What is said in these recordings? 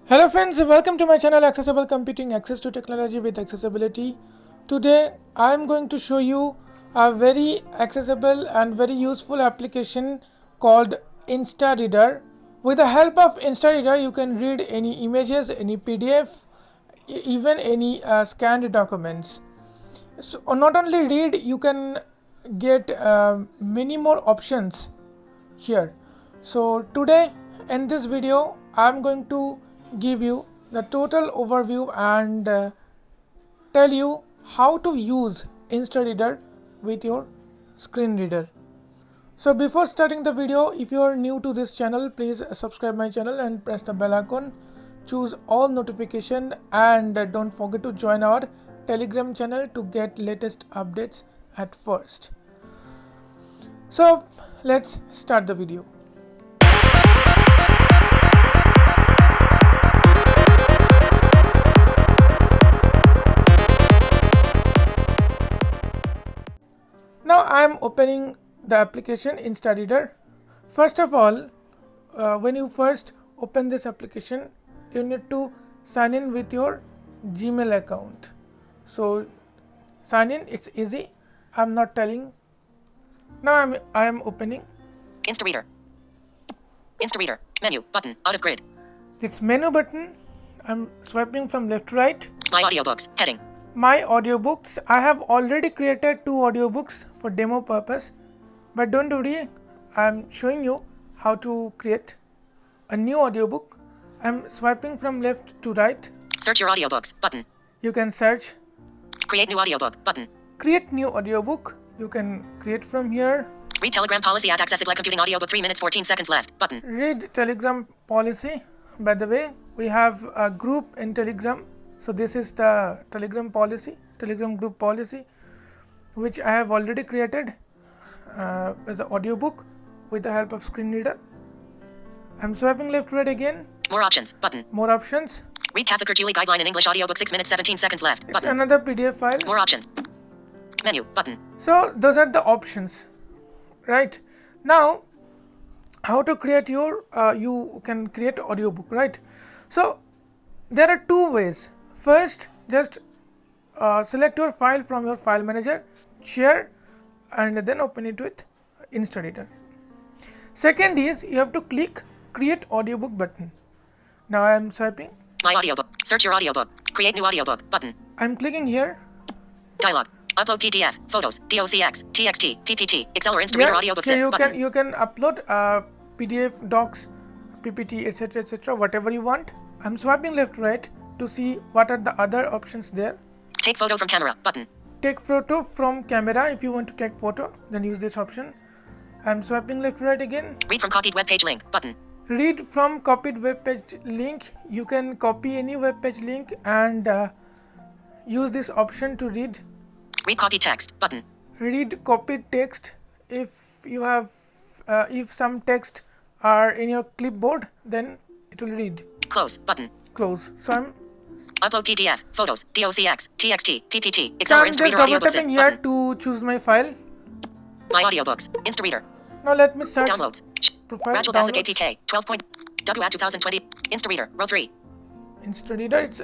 Hello friends, welcome to my channel Accessible Computing, Access to Technology with Accessibility. Today I am going to show you a very accessible and very useful application called InstaReader. With the help of InstaReader you can read any images, any PDF, even any scanned documents. So not only read, you can get many more options here. So today in this video I'm going to give you the total overview and tell you how to use InstaReader with your screen reader. So before starting the video, if you are new to this channel, please subscribe my channel and press the bell icon, choose all notification, and don't forget to join our Telegram channel to get latest updates at first. So let's start the video. Now I am opening the application InstaReader. First of all, when you first open this application, you need to sign in with your Gmail account. So sign in, it's easy. I'm not telling. Now I am opening InstaReader. InstaReader. Menu. Button. Out of grid. its menu button. I'm swiping from left to right. My audiobooks. Heading. My audiobooks. I have already created 2 audiobooks for demo purpose, but don't worry, I'm showing you how to create a new audiobook. I'm swiping from left to right. Search your audiobooks. Button. You can search Create new audiobook. Button. create new audiobook. You can create from here. Read Telegram policy at Accessible Computing audiobook 3 minutes 14 seconds left. Button. Read Telegram policy. By the way, we have a group in Telegram. So this is the Telegram policy, Telegram group policy, which I have already created as an audiobook with the help of screen reader. I'm swiping left to right again. More options. Button. More options. Read Catholic or Julie guideline in English audiobook 6 minutes 17 seconds left. It's Button. another PDF file. More options. Menu. Button. So those are the options, right? Now, how to create your you can create audiobook, right? So there are 2 ways. First, just select your file from your file manager, share, and then open it with InstaReader. Second is you have to click create audiobook button. Now I am swiping. My audiobook. Search your audiobook. Create new audiobook. Button. I'm clicking here. Dialog. Upload PDF, photos, DOCX, TXT, PPT, Excel or InstaReader audiobook so zip. you Button. can upload PDF, docs, PPT, etc., whatever you want. I'm swiping left right to see what are the other options there. Take photo from camera. Button. Take photo from camera. If you want to take photo, then use this option. I'm swiping left right again. Read from copied web page link. Button. Read from copied web page link. You can copy any web page link and use this option to read. Read copied text. Button. Read copied text. If you have if some text are in your clipboard, then it will read. Close. Button. Close. So I'm Upload PDF, photos, DOCX, TXT, PPT, Excel or just InstaReader double audiobook zip. tapping here Button. to choose my file. My audiobooks. InstaReader. Now let me search Downloads. profile Rachel Basic downloads. APK. 12 point. WAD 2020. InstaReader. Row 3. InstaReader. It's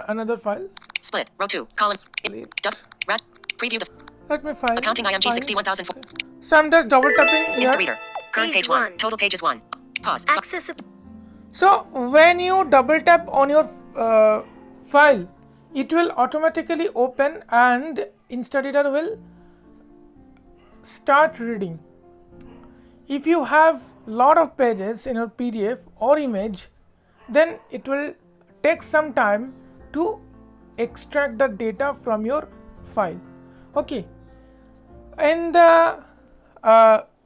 another file. Split. Row 2. Column. Split. Rat. Preview the. Let me find. Accounting IMG find. 61004. So I'm just double tapping here. InstaReader. Current Page page 1. one. Total pages 1. Pause. Accessible. So when you double tap on your file, it will automatically open and InstaReader will start reading. If you have lot of pages in your PDF or image, then it will take some time to extract the data from your file. Okay. In the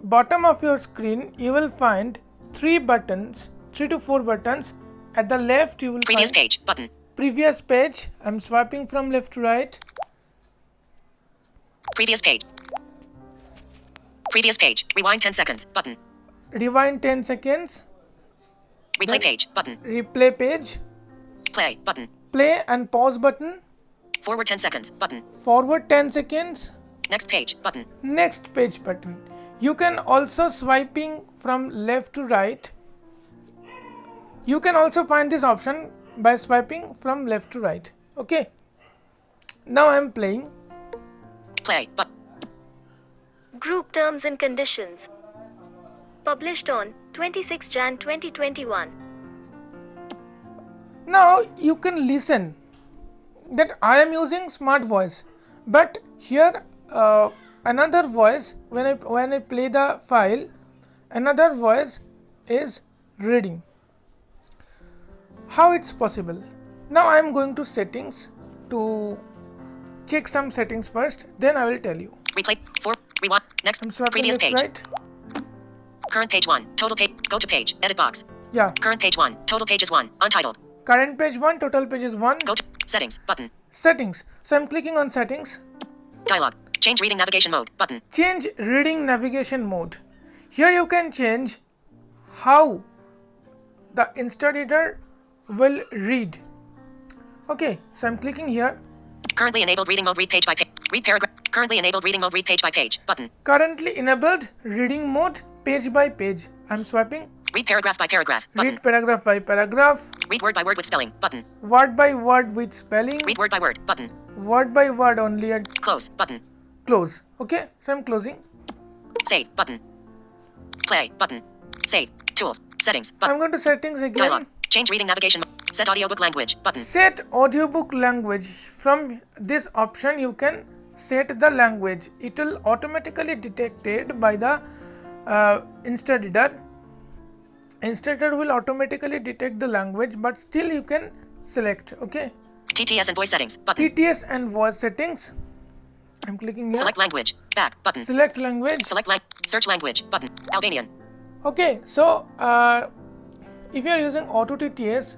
bottom of your screen, you will find 3 to 4 buttons. At the left, you will Previous find page. Button. previous page. I'm swiping from left to right. Previous page. Previous page. Rewind 10 seconds. Button. Rewind 10 seconds. Replay Then- page. Button. Replay page. Play. Button. Play and pause button. Forward 10 seconds. Button. Forward 10 seconds. Next page. Button. Next page button. You can also swiping from left to right You can also find this option by swiping from left to right. Okay. Now I am playing. Play. But Group Terms and Conditions. Published on 26 Jan 2021. Now you can listen that I am using smart voice, but here another voice, when I play the file, another voice is reading. How it's possible? Now I am going to settings to check some settings first, then I will tell you. replay. 4. Rewind. Next. I'm swiping Previous left, page. right. Current page 1. Total page. Go to page. Edit box. Yeah. Current page 1. Total page is 1. Untitled. Current page 1, total page is 1. Go to settings button. Settings. So I'm clicking on settings. Dialog. Change reading navigation mode button. Change reading navigation mode. Here you can change how the InstaReader will read. Okay, so I'm clicking here. Currently enabled reading mode. Read page by page. Read paragraph. Currently enabled reading mode. Read page by page button. Currently enabled reading mode, page by page. I'm swiping. Read paragraph by paragraph button. Read paragraph by paragraph. Read word by word with spelling button. Word by word with spelling. Read word by word button. Word by word only at Close button. close. Okay, so I'm closing. Save button. Play button. Save. Tools. Settings button. I'm going to settings again. Dialog. Change reading navigation mode. Set audiobook language button. Set audiobook language. From this option you can set the language. It will automatically detected by the InstaReader. InstaReader will automatically detect the language, but still you can select. Okay. TTS and voice settings button. TTS and voice settings. I'm clicking here. Select language. Back button. Select language. Select search language button. Albanian. Okay, so if you are using Auto TTS,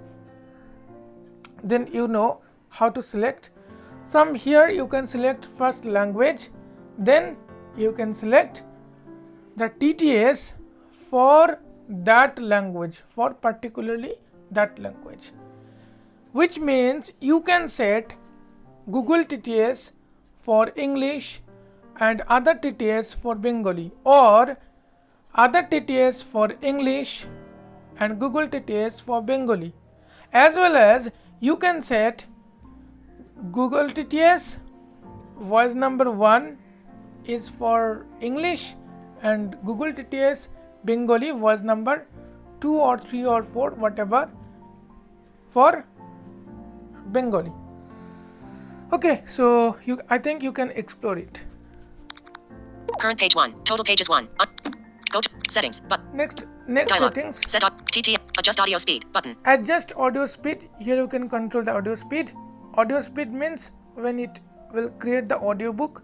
then you know how to select. From here you can select first language, then you can select the TTS for that language, for particularly that language, which means you can set Google TTS for English and other TTS for Bengali, or other TTS for English and Google TTS for Bengali, as well as you can set Google TTS voice number 1 is for English and Google TTS Bengali voice number 2 or 3 or 4 whatever for Bengali. Okay, so I think you can explore it. Current page 1. Total page is 1. Go to settings but Next dialog. settings. Set TT. Adjust audio speed button. Adjust audio speed. Here you can control the audio speed. Audio speed means when it will create the audiobook,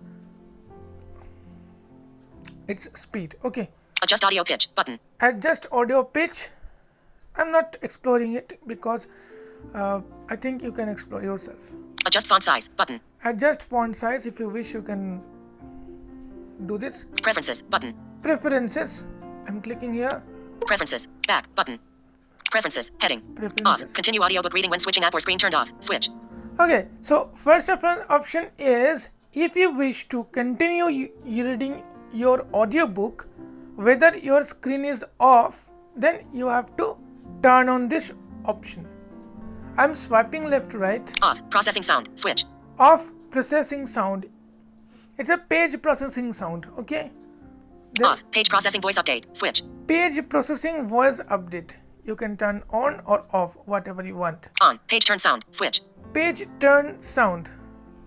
its speed. Okay. Adjust audio pitch button. Adjust audio pitch. I'm not exploring it because I think you can explore yourself. Adjust font size button. Adjust font size. If you wish, you can do this. Preferences button. Preferences. I'm clicking here. Preferences. Back button. Preferences. Heading. Preferences. Off. Continue audiobook reading when switching app or screen turned off. Switch. Okay, so first option is if you wish to continue reading your audiobook, whether your screen is off, then you have to turn on this option. I'm swiping left to right. Off. Processing sound. Switch. Off processing sound. It's a page processing sound. Okay. Then Off. Page processing voice update. Switch. page processing voice update. You can turn on or off, whatever you want. On. Page turn sound. Switch. Page turn sound.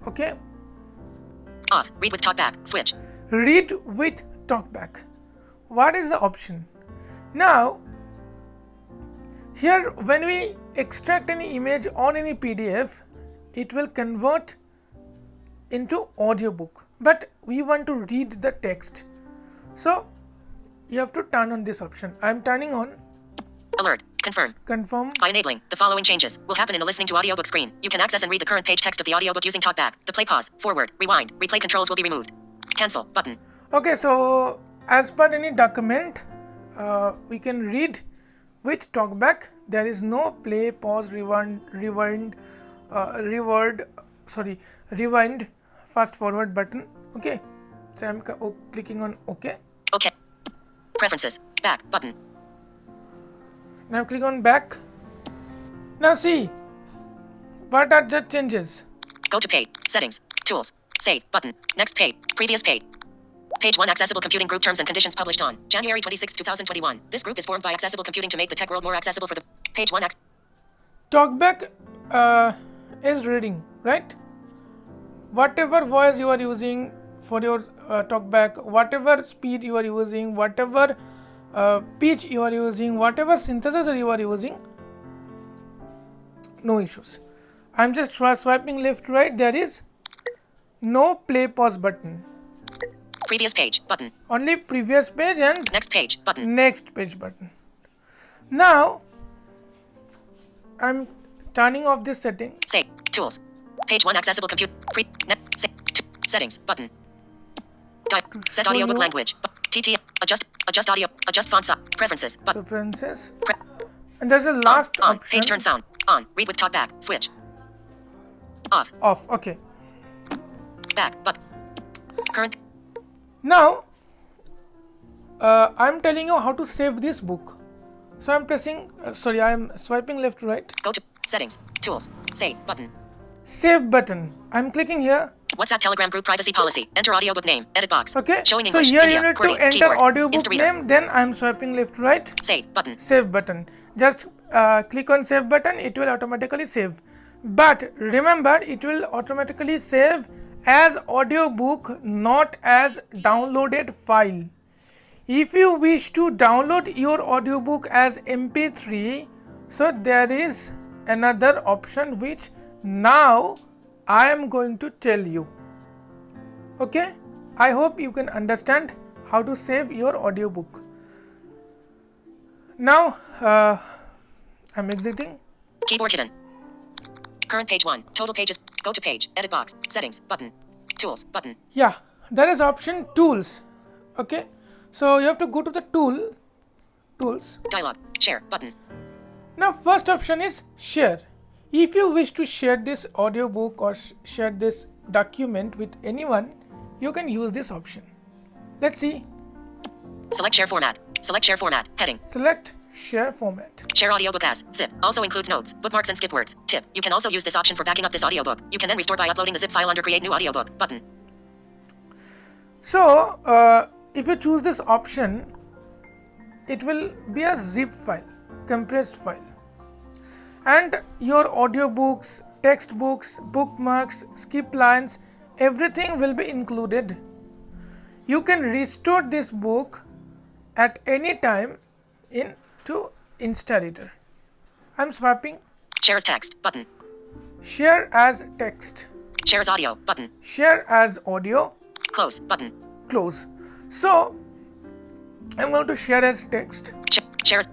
Okay. Off. Read with talkback. Switch. Read with talkback. What is the option? Now, here when we extract any image on any PDF, it will convert into audiobook, but we want to read the text, so you have to turn on this option. I am turning on. Alert. Confirm. Confirm. By enabling, the following changes will happen in the listening to audiobook screen. You can access and read the current page text of the audiobook using talkback. The play, pause, forward, rewind, replay controls will be removed. Cancel button. Okay, so as per any document, we can read with talkback. There is no play, pause, rewind, fast forward button. Okay, so I'm clicking on OK. Okay. Preferences. Back button. Now click on back. Now see, what are the changes? Go to page. Settings. Tools. Save. Button. Next page. Previous page. Page 1 Accessible Computing Group Terms and Conditions published on January 26, 2021. This group is formed by Accessible Computing to make the tech world more accessible for the page 1 Talkback is reading, right? Whatever voice you are using for your talkback, whatever speed you are using, whatever pitch you are using, whatever synthesizer you are using, no issues. I'm just swiping left right. There is no play pause button. Previous page button. Only previous page and Next page button. next page button. Now I'm turning off this setting. Save. Tools. Page 1 Accessible Compute. Settings button. Set show audiobook you- language. TT. Adjust audio. Adjust font size. Preferences. Button. Preferences. And there's a last On. option. Page turn sound. On. Read with talkback. Switch. Off. Off. Okay. Back. Button. Current. Now I'm telling you how to save this book. So I'm pressing. I'm swiping left right. Go to settings. Tools. Save button. Save button. I'm clicking here. WhatsApp Telegram group privacy policy. Enter audiobook name. Edit box. Okay. Showing So English. here India, you need QWERTY, to enter keyboard, audiobook Instareader. name. Then I'm swiping left right. Save button. Save button. Just click on save button. It will automatically save. But remember, it will automatically save as audiobook, not as downloaded file. If you wish to download your audiobook as MP3, so there is another option which now I am going to tell you. Okay, I hope you can understand how to save your audiobook. Now I'm exiting. Keyboard hidden. Current page 1. Total pages. Go to page. Edit box. Settings button. Tools button. Yeah, there is option tools. Okay, so you have to go to the tools. Dialog. Share button. Now first option is share. If you wish to share this audiobook or share this document with anyone, you can use this option. Let's see. Select share format. Select share format. Heading. Select share format. Share audiobook as zip. Also includes notes, bookmarks, and skip words. Tip. You can also use this option for backing up this audiobook. You can then restore by uploading the zip file under create new audiobook button. So if you choose this option, it will be a zip file, compressed file, and your audiobooks, textbooks, bookmarks, skip lines, everything will be included. You can restore this book at any time into Instareader. I'm swiping Share as text button. share as text, Share as audio button. share as audio, Close button. close. So I'm going to share as text. Share as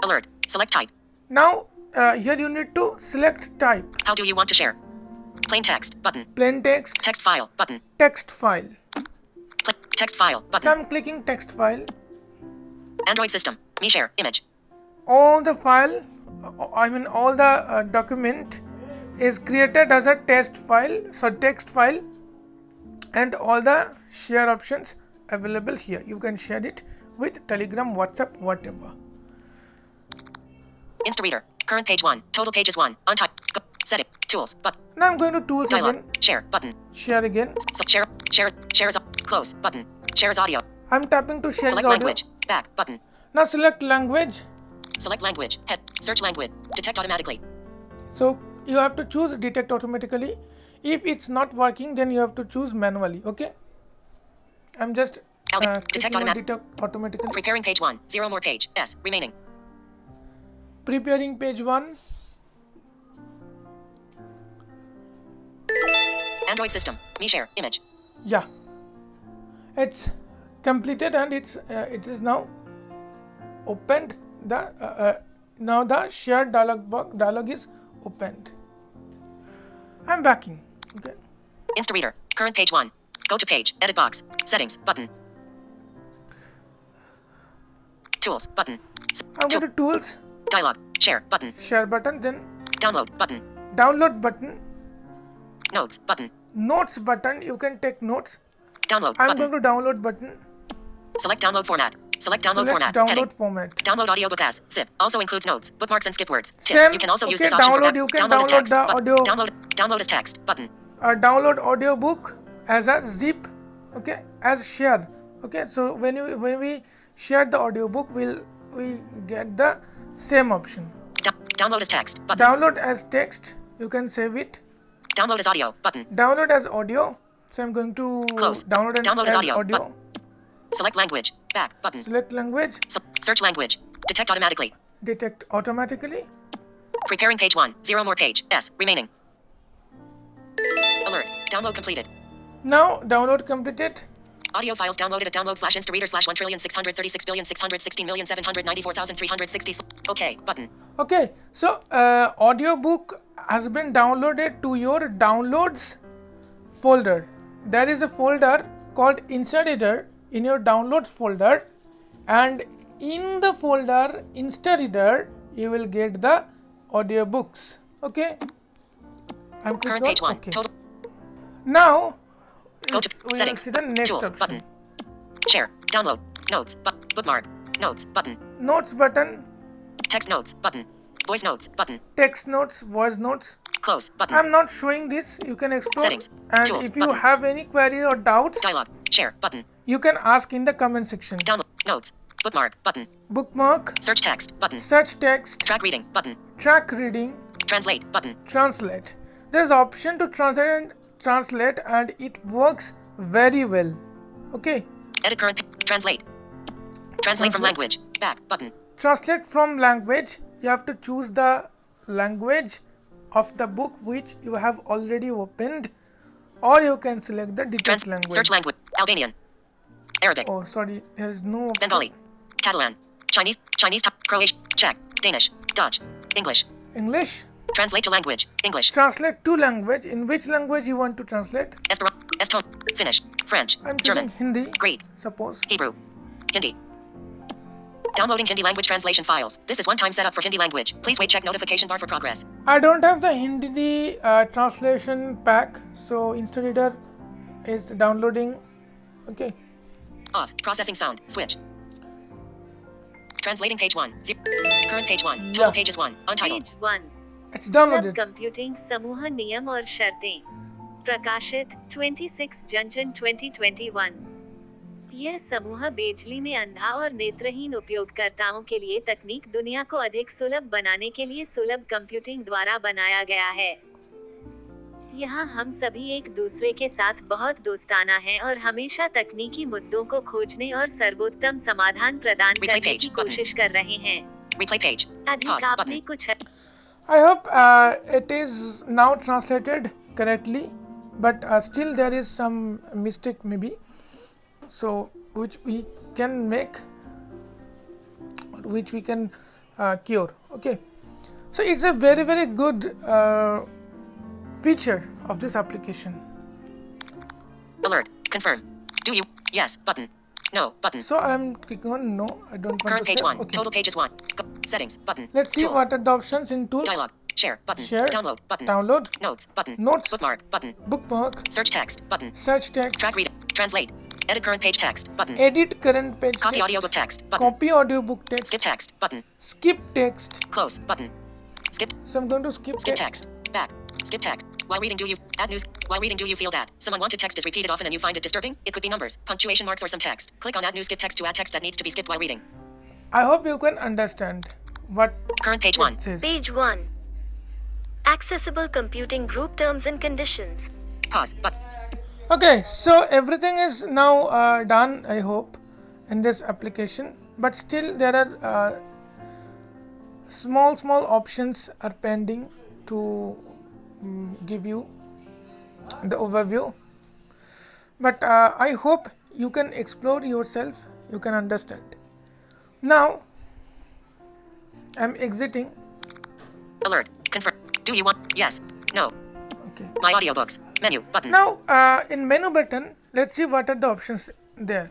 alert. Select type. Now here you need to select type. How do you want to share? Plain text button. Plain text, Text file button. text file. Text file So button. I'm clicking text file. Android system. Me share image. All the file, all the document is created as a text file, and all the share options available here. You can share it with Telegram, WhatsApp, whatever. Instareader. Current page 1. Total pages 1. Untype. Set it. Tools. Button. Now I'm going to tools Dialog. again, Share button. share again. Share as close button. Share as audio. I'm tapping to share Select this audio. language. Back button. Now select language. Select language. Head. Search language. Detect automatically. So you have to choose detect automatically. If it's not working, then you have to choose manually. Okay, I'm just Detect clicking on automatic. detect automatically. Preparing page 1. 0 more page. S. Remaining. Preparing page 1. Android system. Me share image. Yeah, it's completed and it is now opened. Now the shared dialog is opened. I'm backing. Okay. Instareader. Current page 1. Go to page. Edit box. Settings button. Tools button. I'm going to tools, Dialog. Share button. share button, then Download button. download button, Notes button. notes button. You can take notes. Download I'm button. going to download button. Select download format. Select download format. download Heading. format. Download audiobook as zip. Also includes notes, bookmarks, and skip words. Tip. Same. You can also use Okay, this option download. for You can download as download text. the Button. audio. Download as text. Button. Download audiobook as a zip. Okay, as share. Okay, so when we share the audiobook, we get the same option. Download as text. Button. Download as text. You can save it. Download as audio. Button. Download as audio. So I'm going to Close. download as audio. Select language. Back. Button. Select language. Search language. Detect automatically. Detect automatically. Preparing page 1. 0 more page. S. Remaining. Alert. Download completed. Now download completed. Audio files downloaded at download/1,636,616,794,360. OK. Button. Okay, so audiobook has been downloaded to your downloads folder. There is a folder called InstaReader in your downloads folder, and in the folder InstaReader you will get the audiobooks. Okay, I'm Current page 1. okay. Total. Now Go to we will settings. see the next Tools. option. Button. Share. Download. Notes. Bookmark. Notes. Button. Notes button, Text notes. Button. Voice notes. Button. text notes, voice notes. Close. Button. I'm not showing this. You can explore. Settings. And Tools. if you Button. have any query or doubts, Dialog. Share. Button. you can ask in the comment section. Download. Notes. Bookmark. Button. Bookmark, Search text. Button. search text, Track reading. Button. track reading, Translate. Button. translate. There is option to translate and it works very well. Okay, Edit current. Translate. Translate from Translate. language. Back. Button. translate from language. You have to choose the language of the book which you have already opened, or you can select the detect language. Search language. Albanian. Arabic. Oh, sorry, there is no option. Bengali. Catalan. Chinese. Croatian. Czech. Danish. Dutch. English. English. Translate to language. English. Translate to language. In which language you want to translate? Esperanto. Eston. Finnish. French. I'm choosing German. Hindi. Greek. Suppose. Hebrew. Hindi. Downloading Hindi language translation files. This is one-time setup for Hindi language. Please wait. Check notification bar for progress. I don't have the Hindi translation pack, so InstaReader is downloading. Okay, Off. Processing sound. Switch. Translating page 1. Current page 1. Total Yeah. pages 1. Untitled. Page 1 it's सब downloaded. Computing समूह नियम और शर्तें प्रकाशित 26 जनवरी 2021। यह समूह बिजली में अंधा और नेत्रहीन उपयोगकर्ताओं के लिए तकनीक दुनिया को अधिक सुलभ बनाने के लिए सुलभ कंप्यूटिंग द्वारा बनाया गया है। यहाँ हम सभी एक दूसरे के साथ बहुत दोस्ताना हैं और हमेशा तकनीकी मुद्दों को खोजने और सर्वोत्तम समाधान प्रदान Replay करने page की button. कोशिश कर रहे हैं। Replay page. अधिक Pause आपने button. कुछ I hope it is now translated correctly, but still there is some mistake maybe, so which we can make, which we can cure. Okay, so it's a very good feature of this application. Alert. Confirm. Do you? Yes. Button. No. Button. So I'm clicking on no. I don't want Current to page save. 1. Okay. Total pages 1. Go. Settings. Button. Let's see Tools. what are the options in tools. Dialog. Share. Button. Share. Download. Button. Download. Notes. Button. Notes. Bookmark. Button. Bookmark. Search text. Button. Search text. Track reading. Translate. Edit current page text. Button. Edit current page Copy text. audiobook text. Button. Copy audiobook text. Skip text. Button. Skip text. Close. Button. Skip. So I'm going to skip Skip text. text. Back. Skip text. While reading, do you add news? While reading, do you feel that someone wanted text is repeated often and you find it disturbing? It could be numbers, punctuation marks, or some text. Click on Add New Skip Text to add text that needs to be skipped while reading. I hope you can understand what Current page 1. it says. Page 1. Accessible computing group terms and conditions. Pause. But Okay, so everything is now done, I hope, in this application. But still, there are small options are pending to give you the overview. But I hope you can explore yourself, you can understand. Now, I'm exiting. alert. Confirm. Do you want? Yes. No. Okay. My audiobooks. Menu. Button. Now, in menu button, let's see what are the options there.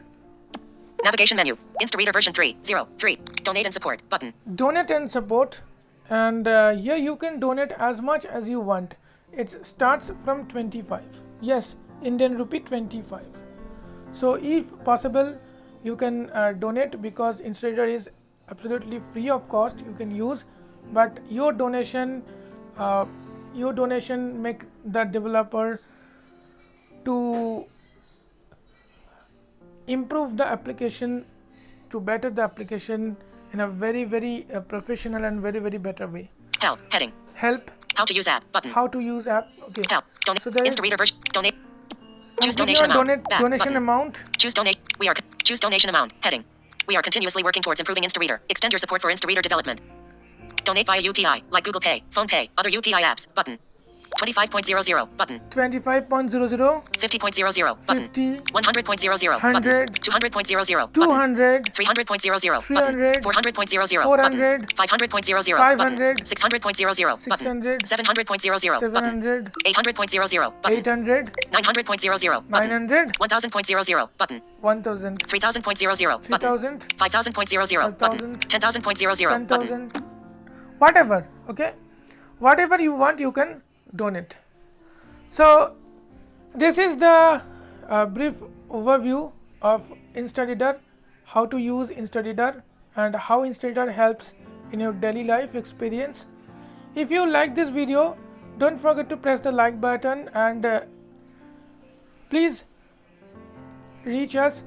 Navigation menu. InstaReader version 3.0.3. Donate and support. Button. Donate and support, and here you can donate as much as you want. It starts from 25. Yes, Indian rupee 25. So if possible, you can donate, because InstaReader is absolutely free of cost, you can use, but your donation make the developer to improve the application, to better the application in a very professional and very better way. Help heading. Help, How to use app button. how to use app. Okay, Help. Donate. so there is InstaReader version. Donate. I'm Choose giving donation you a amount. Back donation button. amount. Choose donate. Choose donation amount. Heading. We are continuously working towards improving InstaReader. Extend your support for InstaReader development. Donate via UPI, like Google Pay, Phone Pay, other UPI apps. Button. 25.00 button. 25.00, 50.00 button. 50, 100.00 100, button. 200.00 button. 200, 300.00 300, button. 400.00 400, button. 500.00 500, button. 600.00 button. 600, 700.00 button. 700, 800.00 button. 800, 900.00 button. 900, 1000.00 button. 1000, 3000.00 button. 3000, 5000.00 button. 5000, 10,000.00 button. 10,000, whatever. Okay, whatever you want, you can donate. So this is the brief overview of InstaReader, how to use InstaReader and how InstaReader helps in your daily life experience. If you like this video, don't forget to press the like button, and please reach us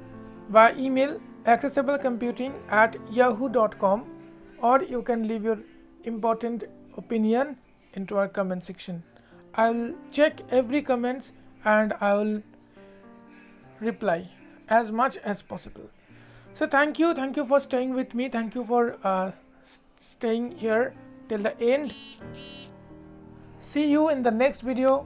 via email accessiblecomputing@yahoo.com, or you can leave your important opinion into our comment section. I will check every comments and I will reply as much as possible. So thank you for staying with me, thank you for staying here till the end. See you in the next video.